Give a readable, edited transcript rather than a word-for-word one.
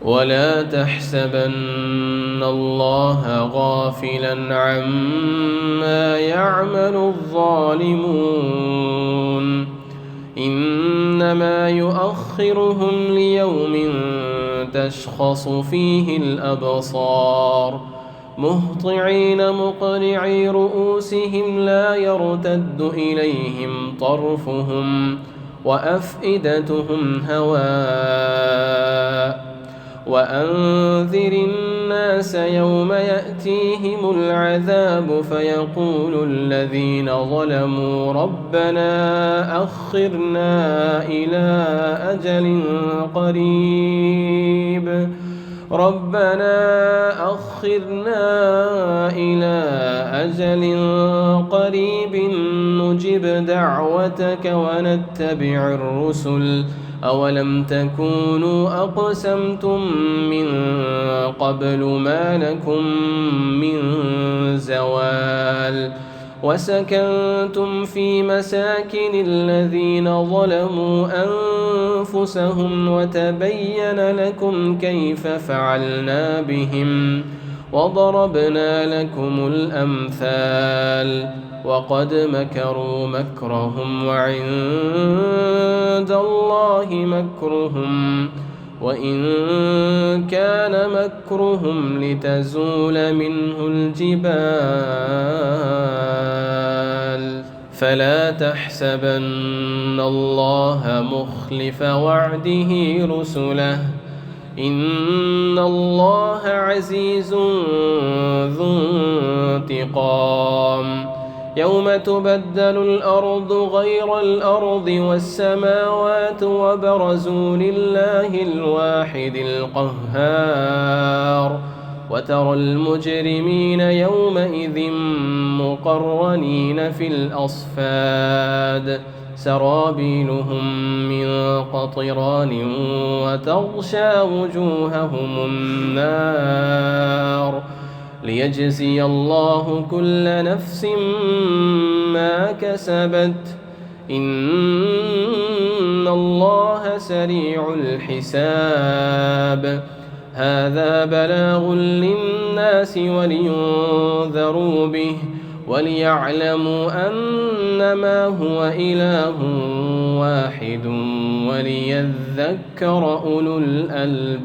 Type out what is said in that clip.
ولا تحسبن الله غافلا عما يعمل الظالمون إنما يؤخرهم ليوم تشخص فيه الأبصار مهطعين مقنعي رؤوسهم لا يرتد إليهم طرفهم وأفئدتهم هواء وأنذر الناس يوم يأتيهم العذاب فيقول الذين ظلموا ربنا أخرنا إلى أجل قريب نجب دعوتك ونتبع الرسل أولم تكونوا أقسمتم من قبل ما لكم من زوال وسكنتم في مساكن الذين ظلموا أنفسهم وتبين لكم كيف فعلنا بهم وضربنا لكم الأمثال وقد مكروا مكرهم وعند الله مكرهم وإن كان مكرهم لتزول منه الجبال فلا تحسبن الله مخلف وعده رسله إن الله عزيز ذو انتقام يوم تبدل الأرض غير الأرض والسماوات وبرزوا لله الواحد القهار وترى المجرمين يومئذ مقرنين في الأصفاد سرابيلهم من قطران وتغشى وجوههم النار ليجزي الله كل نفس ما كسبت إن الله سريع الحساب هذا بلاغ للناس ولينذروا به وليعلموا أنما هو إله واحد وليذكر أولو الألباب.